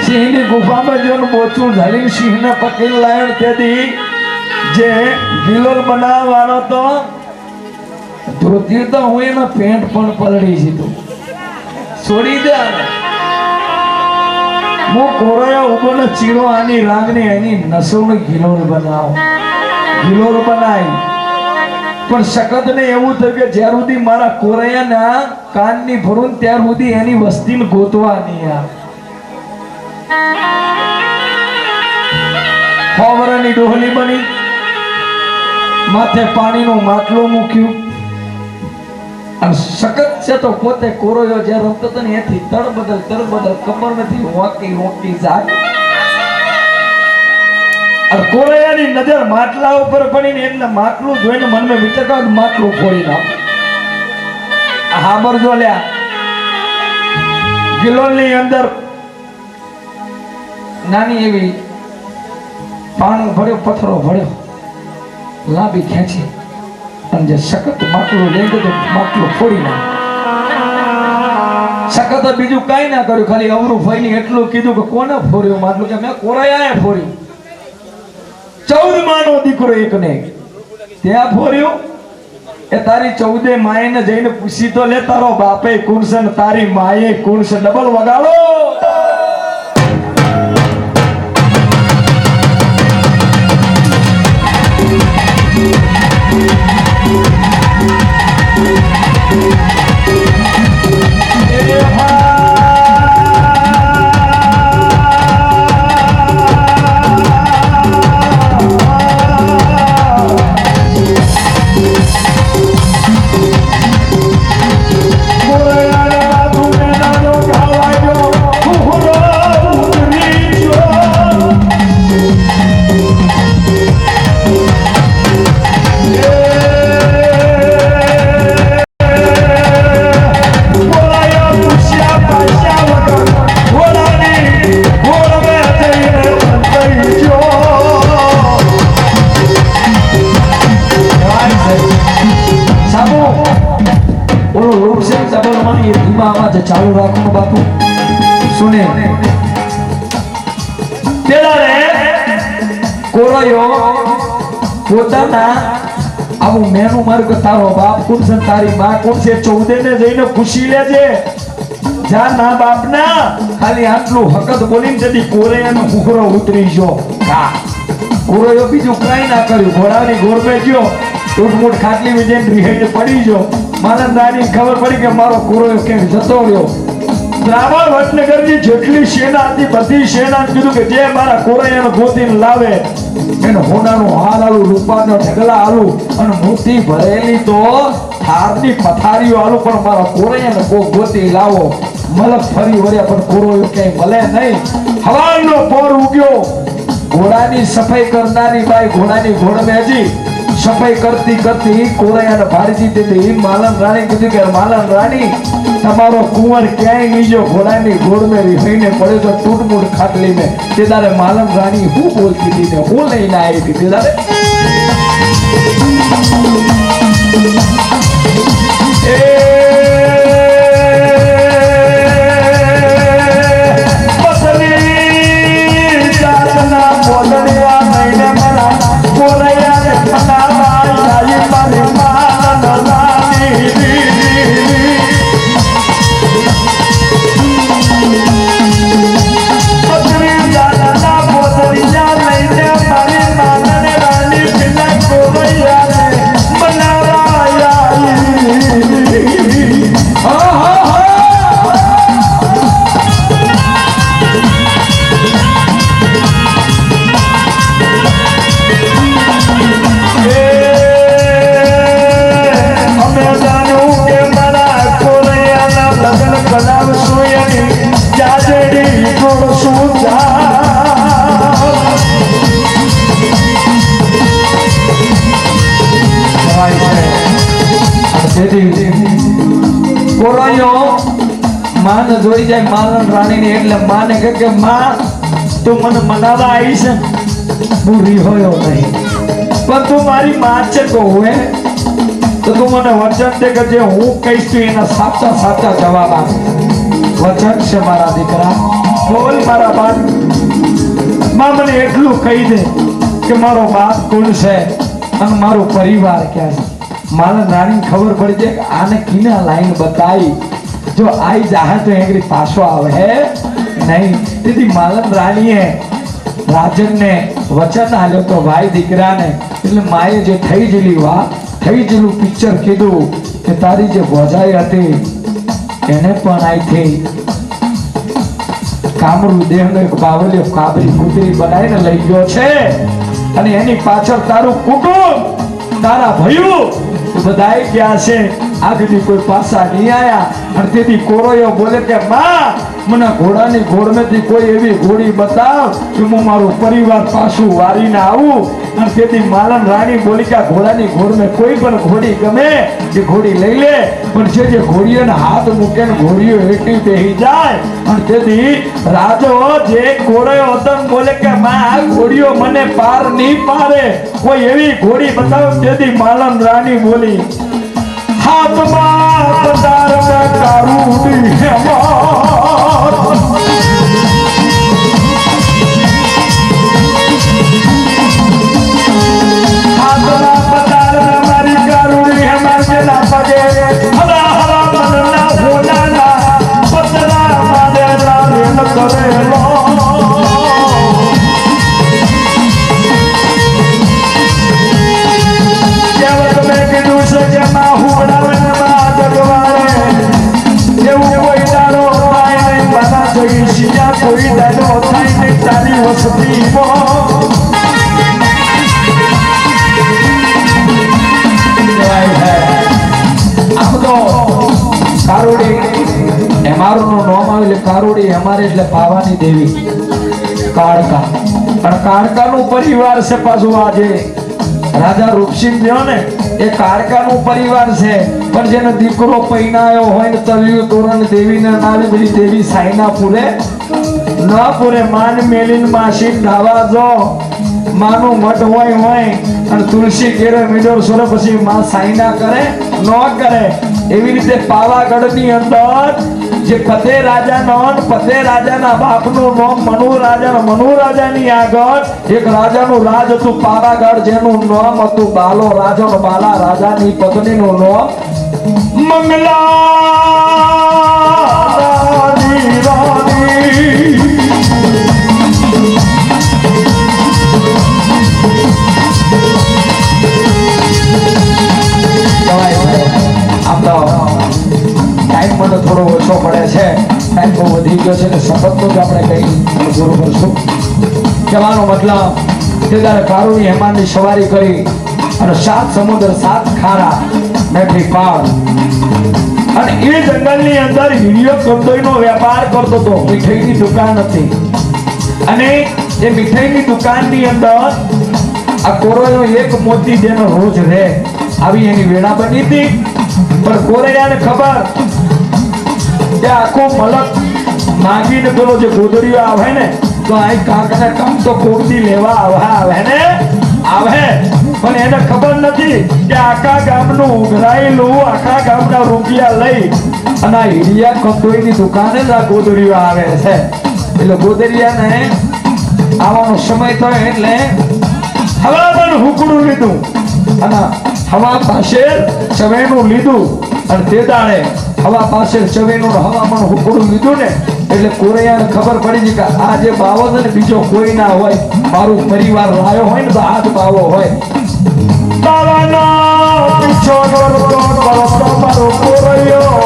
સિંહની ગુફામાં જોઈને બોચું ઝાલીને સિંહને પકડી લાવ્યો. તેથી જે ગિલોલ બનાવવા વાળો તો ધોતી તો હું એનો પેન્ટ પણ પલળી દીધું છોડી દે. હું કોરૈયો ઉભો ને ચીરો આની રાગની એની નસોનો ગિલોલ બનાવો. ગિલોલ બનાવી પણ સખત ને એવું થયું કે જ્યાર સુધી મારા કોરૈયાના કાનની ભરું ત્યાર સુધી એની વસ્તીને ગોતવા નહીં આવે. ફોવરાની ડોહલી બની, માથે પાણીનું માટલું મૂક્યું અને સખત છે તો પોતે કોરૈયો જ્યાં રમતો હતો ને એથી તડબદલ ખબર નથી હોકી જાય. અને કોરૈયાની નજર માટલા ઉપર પડીને એટલે માટલું જોઈને મનમાં વિચાર કર્યો માટલું ફોડી નાખ. હાબર જો લ્યા ગિલોલની અંદર નાની એવી પાણું ભર્યો, પથ્થરો ભર્યો, લાંબી ખેંચી અને જે સખત માટલું લઈ ગયો માટલું ફોડી નાખ. સખત બીજું કઈ ના કર્યું, ખાલી અવરું ફઈને એટલું કીધું કે કોને ફોડ્યું માટલું? કે મેં કોરૈયાએ ફોડ્યું. 14 માનો દીકરો એક ને ત્યાં ફોડ્યું. એ તારી 14 માયને જઈને પૂછી તો લે તારો બાપે કોણ છે ને તારી માએ કોણ છે? ડબલ વગાડો. ચાલુ રાખો બાપુ સુને. કોરૈયો પોતાના આવું મેનું માર્ગ તારો બાપ કોણ છે તારી માં કોણ છે 14 ને જઈને પૂછી લેજે. જા ના બાપ ના ખાલી આટલું હકત બોલીને જતી કોરૈયાનો મુખરો ઉતરી ગયો. કોરૈયો બીજું કઈ ના કર્યું, ઘોડાની ગોરબે ગયો, ટૂટમૂટ ખાટલી વિજયને રીહેડ પડી ગયો. માનંદાની ખબર પડી કે મારો કોરૈયો કેમ જતો રહ્યો. બ્રાહ્મણ વડનગરની જેટલી સેના હતી બધી સેના કીધું કે જે મારા કોરૈયાને ગોતીને લાવે એને હોનાનું હાર આલું, રૂપાનો ઢગલા આલું અને મોતી ભરેલી તો થારની પથારીઓ આલું, પણ મારા કોરૈયાને ગોતી લાવો. મલક ફરી વળ્યા પણ કોરૈયો ક્યાંય મળે નહીં. હવારનો પોર ઉગ્યો. ઘોડાની સફાઈ કરનારી બાઈ ઘોડાની ઘોડમે હજી સફાઈ કરતી કરતી કોરૈયાને ભારી દીધી. માલન રાણી કીધું કે માલન રાણી તમારો કુંવર ક્યાંય નીજો ઘોડાની ઘોડમે રીફઈને પડ્યો તો ટૂટમૂટ ખાટલી મેં. તે દારે માલન રાણી હું બોલતી હતી ને હું લઈને આવી હતી. તે દારે વહી જાય માલણ રાણીની એટલે માને કે માં તું મને મનાવા આવી છે પૂરી હોયો નહીં પણ તું મારી માં છે તો હોય તો તું મને વચન દે કે જે હું કહીશ તું એના સાચા સાચા જવાબ આપ વચન છે મારા દીકરા બોલ મારા બાપ માં મને એટલું કહી દે કે મારો બાપ કોણ છે અને મારો પરિવાર ક્યાં છે માલણ રાણી ખબર પડી જાય કે આને કિના લાઈન બતાવી જો આઈ જાહે તો એકરી પાછો આવે હે નહીં તેથી માલણ રાણીએ રાજનને વચન આલ્યો તો ભાઈ દીકરાને એટલે માએ જે થઈ જેલી વાત થઈ જેલું પિક્ચર કીધું કે તારી જે ભોજાઈ હતી એને પણ આઈથી કામરૂ દેહનો એક બાવલિયો કાબરી કુતરી બનાવીને લઈ ગયો છે અને એની પાછળ તારું કુટુંબ તારા ભયું બધાય ગયા છે આગળ કોઈ પાસા નહીં આયા અને તેથી કોરોયો બોલે કે માં મને ઘોડાની ઘોડમેથી કોઈ એવી ઘોડી બતાવ કે હું મારું પરિવાર પાછું વારીને આવું અને તેથી માલણ રાણી બોલી કે ઘોડાની ઘોડમે કોઈ પણ ઘોડી ગમે એ ઘોડી લઈ લે પણ જે ઘોડીઓને હાથ મૂકે ને ઘોડીઓ હેઠી બેહી જાય અને તેથી રાજો જે કોરોયો હતો બોલે કે માં આ ઘોડીઓ મને પાર નહીં પારે કોઈ એવી ઘોડી બતાવ તેથી માલણ રાણી બોલી હાથમાં પધાર કારુડી હાથમાં પધાર મારી કારુડી હમાર કે ના પગે હલા હલા મનના હોનાના પતરા મારે રેલ કરેલો કોઈ દાદો થાય ને તારી વસતી આમ તો કારોડી એમારું નું નામ આવે કારોડી અમારે એટલે પાવાની દેવી કાળકા પણ કાળકા નું પરિવાર છે પાછું આજે રાજા રૂપસિંહ થયો ને એ કાળકા નું પરિવાર છે પણ જેનો દીકરો પૈણાયો હોય ને તલિયું તોરણ દેવીને નાવી બધી દેવી સાઈના પૂરે ન પૂરે માન મેલીન માસી ધાવા જો માનું મઠ હોય અને તુલસી કેરે મીડોર સોરે પછી માં સાઈના કરે ન કરે એવી રીતે પાવાગઢની અંદર જે ફતેહ રાજાના બાપનું નામ મનુ રાજાની આગળ એક રાજાનું રાજ હતું પાવાગઢ જેનું નામ હતું બાલો રાજાનો બાલા રાજાની પત્નીનું નામ મંગલા ટાઈમ મને થોડો ઓછો પડે છે ટાઈમ બહુ વધી ગયો છે ને શપથનો જ આપણે કઈ પૂરું કરશું કહેવાનો મતલબ કે ત્યારે કારુણી હેમાનની સવારી કરી અને 7 સમુદ્ર 7 ખારા મેઠી પાર અને એ જંગલની અંદર હીડિયો કંદોઈનો વેપાર કરતો હતો મીઠાઈની દુકાન હતી અને એ મીઠાઈની દુકાનની અંદર આ કોરોયો એક મોતી જેનો રોજ રહે આવી એની વેળા બની હતી પણ કોરૈયાને ખબર કે આખો મલક માંગીને પેલો જે ગોદડીઓ આવે ને તો આ કાકને કામ તો કોરડી લેવા આવે ને આવે પણ એને ખબર નથી કે આખા ગામનું ઉઘરાયેલું આખા ગામના રૂપિયા લઈ અને આ હીડિયા કંદોઈની દુકાને જ આ ગોદડીઓ આવે છે એટલે ગોદડિયાને આવવાનો સમય થયો એટલે હવા પણ હુકડું લીધું અને હવા પાસે ચવેનું લીધું અને તે દાડે હવા પાસે ચવેનું હવા પણ હુકડું લીધું ને એટલે કોરૈયાને ખબર પડી કે આ જે બાવો છે ને બીજો કોઈ ના હોય મારું પરિવાર લાયો હોય ને તો આ જ બાવો હોય બાવાનો પીછો કરતો મારો કોરૈયો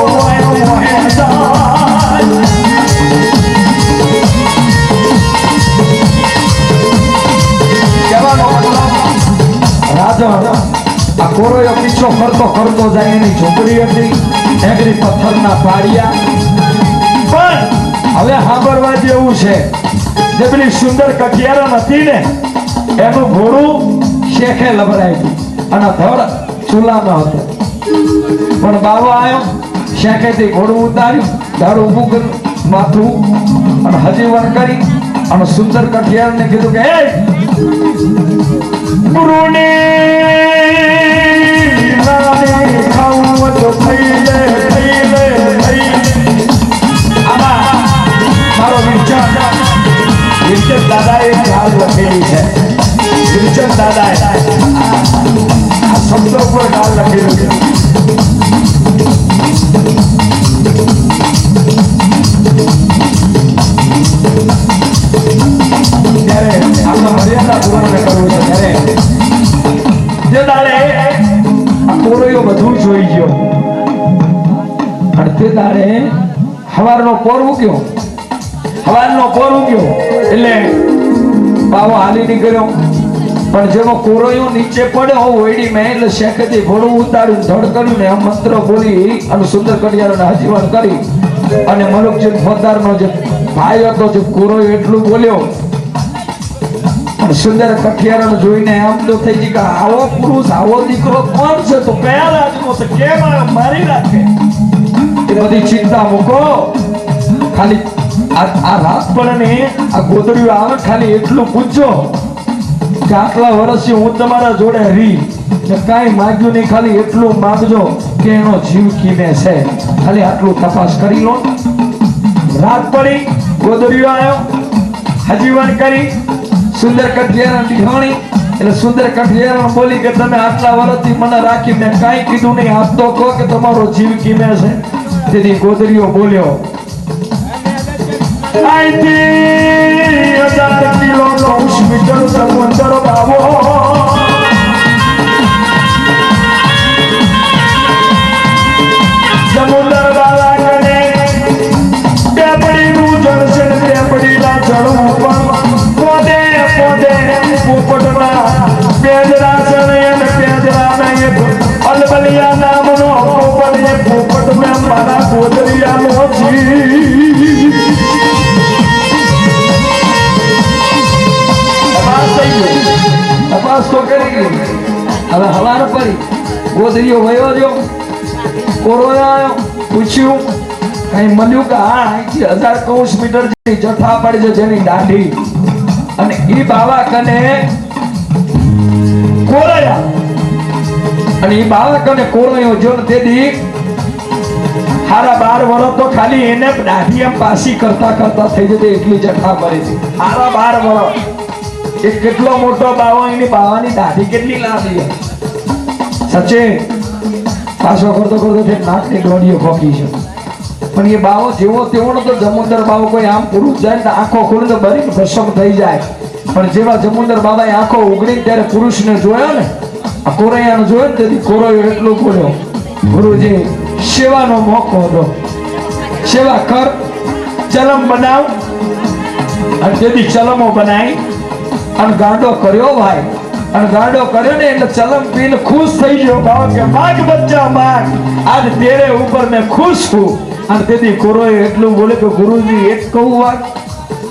રાજા આ કોરોયો પીછો કરતો જાય એની ઝૂંપડી હતી એગરી પથ્થરના પાડિયા પણ હવે સાંભળવા જેવું છે જે પેલી સુંદર કઠિયારા નથી ને એનું ઘોડું શેખે લબરાયું અને ધડ ચૂલામાં હતું પણ બાવો આવ્યો શેખેથી ઘોડું ઉતાર્યું ધડ ઊભું કર્યું માથું અને હજીવન કરી અને સુંદર કઠિયારને કીધું કે હે ગુરુને નાની ખાવું તો થઈ લે આમાં મારો વિચાર દાદાએ ખ્યાલ લખેલી છે વિરચન દાદાએ આ શબ્દો પર ખ્યાલ લખેલું છે ત્યારે આપણે મર્યાદા પૂર્ણ કરવું છે ત્યારે જે દાડે આ કોરોયો બધું જોઈ ગયો અને તે દાડે હવારનો પોર ઉગ્યો એટલે બાવો હાલી નીકળ્યો પણ જેનો કોરોયો નીચે પડ્યો ઓયડી મેં એટલે શેકેથી ઘોડું ઉતાર્યું ધડ કર્યું ને આ મંત્ર બોલી અને સુંદર કડિયારોને હજીવન કરી અને મનુકજી ફોજદારનો જે ભાઈ હતો જે કોરોયો એટલું બોલ્યો અને સુંદર કઠિયારોને જોઈને આમ તો થઈ ગઈ કે આવો પુરુષ આવો દીકરો કોણ છે તો કયા રાજનો છે કેમ મારી રાખે એ બધી ચિંતા મૂકો ખાલી આ રાત પડે આ ગોદડીઓ આવે ખાલી એટલું પૂછજો કે આટલા વર્ષથી હું તમારા જોડે રહી ને કાંઈ માગ્યું નહીં ખાલી એટલું માંગજો કે એનો જીવ કીને છે ખાલી આટલું તપાસ કરી લો રાત પડી ગોદડીઓ આવ્યો હજીવન કરી સુંદર કઠિયારણ દીઘાણી એટલે સુંદર કઠિયારણ બોલી કે તમે આટલા વર્ષથી મને રાખી મેં કાંઈ કીધું નહીં આપ તો કહો કે તમારો જીવ કીને છે તેથી ગોદડીઓ બોલ્યો આઈથી 1000 કિલો નો મીટર સમુદ્ર બાવો સમુદ્ર બાવા કને બેપડી નું જળસન બેપડી ના જળ ઉપર પોદે પોપટના પેજરા સણે અને પેજરા ના એક અલબલિયા નામનો પોપટ એ પોપટ મે મારા ગોદરિયાનો જી તપાસ તો કરી ગઈ હવે હવાર પડી ગોદરીઓ વયો જો કોરોયો આવ્યો પૂછ્યું કઈ મળ્યું કે હા અહીંથી 1000 કૌંસ મીટર જેની જથ્થા પડી છે જેની દાઢી અને ઈ બાવા કને કોરોયા અને ઈ બાવા કને કોરોયો જો તેથી હારા 12 વર્ષ તો ખાલી એને દાઢી એમ પાસી કરતા થઈ જતી એટલી જથ્થા પડી હતી હારા 12 વર્ષ એ કેટલો મોટો બાવો એની બાવાની દાઢી કેટલી લાંબી સચે પાછો કરતો નાકની ડોડીઓ ખોકી છે પણ એ બાવો જેવો તેવો તો જમુંદર બાવો કોઈ આમ પુરુષ જાય ને આંખો ખોલે તો બરી ભસ્મ થઈ જાય પણ જેવા જમુંદર બાબાએ આંખો ઉઘડી ત્યારે પુરુષને જોયો ને આ કોરૈયાને જોયો ને તેથી કોરૈયો એટલું બોલ્યો ગુરુજી સેવાનો મોકો દો સેવા કર ચલમ બનાવ અને તેથી ચલમો બનાવી અને ગાંડો કર્યો ભાઈ અને ગાંડો કર્યો ને એટલે ચલમ પીને ખુશ થઈ ગયો બાબા કે માગ બચ્ચા માગ આજ તેરે ઉપર મેં ખુશ છું અને તેથી કોરોએ એટલું બોલે કે ગુરુજી એક કહું વાત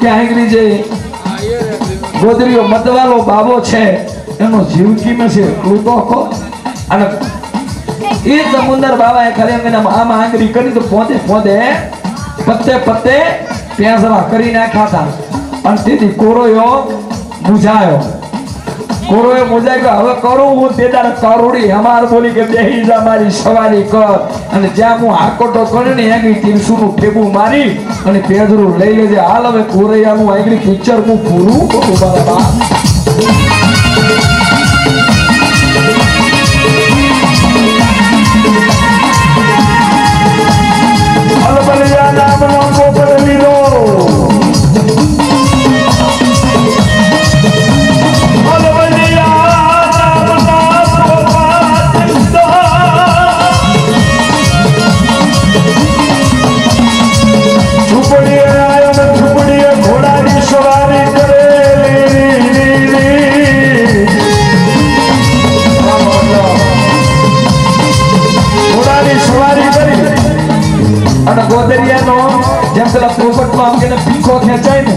કે આંગળી જે ગોદરીઓ મતવાલો બાબો છે એનો જીવ કીમે છે એટલું તો કહો અને એ સમુંદર બાબાએ ખરેખર આમ આંગળી કરી તો પોતે પત્તે પેંસરા કરી નાખ્યા હતા અને તેથી કોરોયો મુજાયો કોરોએ મુજાય કે હવે કરું હું તે તારે કરોડી અમાર બોલી કે બેહી જા મારી સવારી કર અને જ્યાં હું આકોટો કર્યો ને આગળ 300 નું ઠેબું મારી અને પેજરું લઈ લેજે હાલ હવે કોરૈયાનું આગળ પિક્ચર હું પૂરું કરું મારા બાપ અલબલિયા નામનો પોપટ લીધો ગોદરિયાનો જેમ પેલા પોપટમાં આમ કે પીખો ખેંચાય ને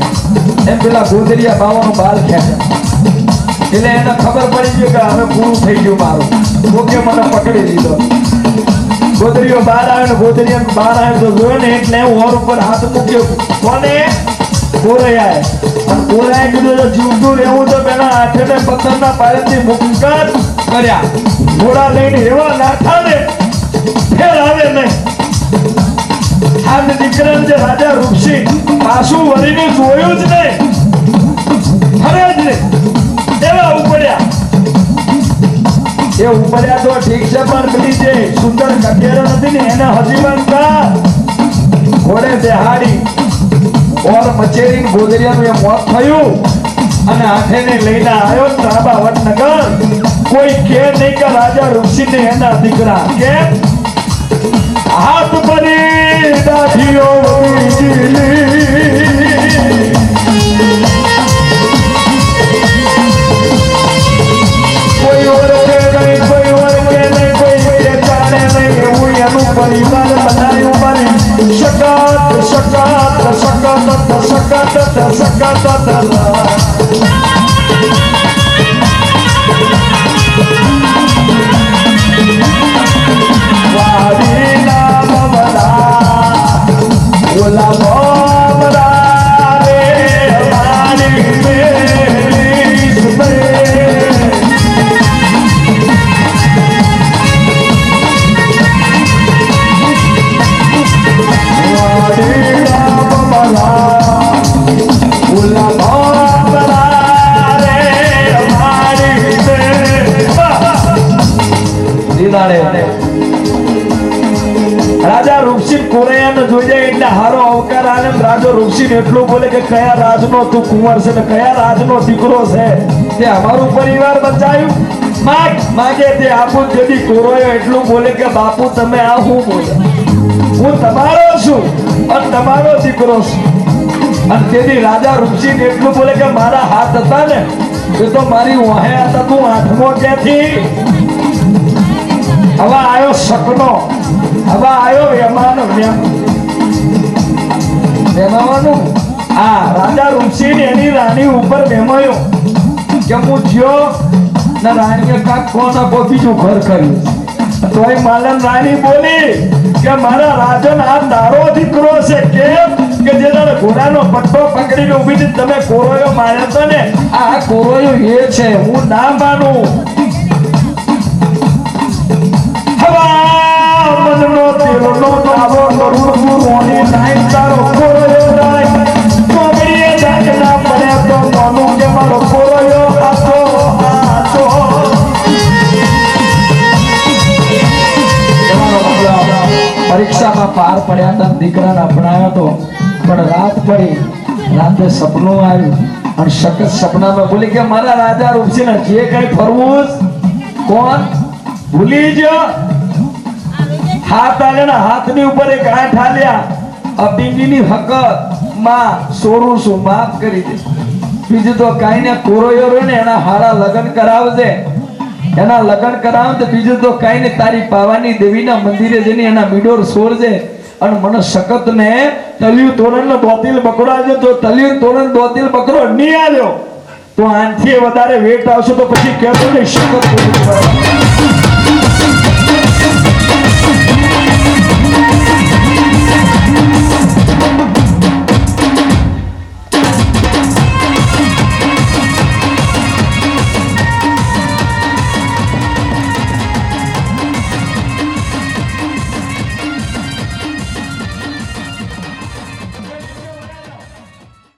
એમ પેલા ગોદરિયા બાવાનો બાલ ખેંચાય એટલે એને ખબર પડી ગઈ કે હવે પૂરું થઈ ગયું મારું ઓકે મને પકડી લીધો ગોદરીઓ બહાર આવે ને ગોદરીઓ બહાર આવે તો જોયો ને એટલે ઓર ઉપર હાથ મૂક્યો. કોને? કોરૈયાએ. અને કોરૈયાએ કીધું તો જીવતું રહેવું તો પેલા હાથે ને પથ્થરના પાયાથી મુક્કર કર્યા. ઘોડા લઈને એવા નાઠા ને ફેર આવે નહીં. આ દીકરાને જે રાજા રૂપસિંહ પાછું વળીને જોયું જ નહીં, ફરે જ નહીં, એવા ઉપડ્યા. એ ઉપડ્યા તો ઠીક છે, પણ પેલી જે સુંદર કઠેરો નથી ને એને હજી બનતા ઘોડે બેહાડી ઓર મચેરી ગોદરિયાનું એ મોત થયું. અને આઠેને લઈને આવ્યો ત્રાબા વડનગર. કોઈ કે નહીં કે રાજા રૂપસિંહ ને એના દીકરા કે હાથ પરી દાઢીઓ કોઈ ઓળખે નહીં, કોઈ ઓળખે નહીં, કોઈ જાણે નહીં, એવું એનું પરિવાર બનાવ્યું. બની શકત શકત શકત શકત શકત. રાજા રૂપસિંહ કોરૈયાને જોઈ જાય એટલે હારો અવકાર આલે. રાજો રૂપસિંહ એટલું બોલે કે કયા રાજનો તું કુંવર છે ને કયા રાજનો દીકરો છે તે અમારું પરિવાર બચાવ્યું. માગે તે આપું. જેથી કોરૈયો એટલું બોલે કે બાપુ તમે આ હું બોલે, હું તમારો છું અને તમારો દીકરો છું. અને તેથી રાજા રૂપસિંહ એટલું બોલે કે મારા હાથ હતા ને એ તો મારી વહે હતા, તું આઠમો ક્યાંથી? હવે આવ્યો શકનો, હવે આવ્યો વેમાનો. વેમાવાનું આ રાજા રૂપસિંહ એની રાણી ઉપર વેમાયો કે હું જ્યો ને રાણીએ કાંક કોના કોઈ બીજું ઘર કર્યું. તોય માલન રાણી બોલી કે મારા રાજન આ તારો દીકરો છે. કેમ કે જે તારે ઘોડાનો પટ્ટો પકડીને ઊભી હતી તમે કોરોયો માર્યો હતો ને, આ કોરોયો એ છે, હું ના માનું. મનનો તેલનો તાવો કરું છું રોની નાઈ તારો કોરોયો નાઈ કોબડીએ જાગ ના પડે તો માનું કે મારો કોરોયો આતો આતો. પરીક્ષામાં પાર પડ્યા હતા, દીકરાને અપનાવ્યો તો, પણ રાત પડી, રાતે સપનું આવ્યું અને સખત સપનામાં બોલી કે મારા રાજા રૂપસિંહ જે કઈ ફરવું કોણ ભૂલી ગયો. હાથ આલ્યા, હાથની ઉપર એક આંઠ આલ્યા. અબીંગીની હકત માં સોરું છું, માફ કરી દે. બીજું તો કાઈ ને કોરોયો રહ્યો ને એના હારા લગ્ન કરાવજે. એના લગ્ન કરાવ તો બીજું તો કાઈ ને તારી પાવાની દેવીના મંદિરે જઈને એના મીડોર સોરજે. અને મને સખત ને તલિયું તોરણ નો દોતિલ બકરો આવ્યો તો તલિયું તોરણ દોતિલ બકરો નહીં આવ્યો તો આનથી વધારે વેટ આવશે તો પછી કહેતો નહીં સખત.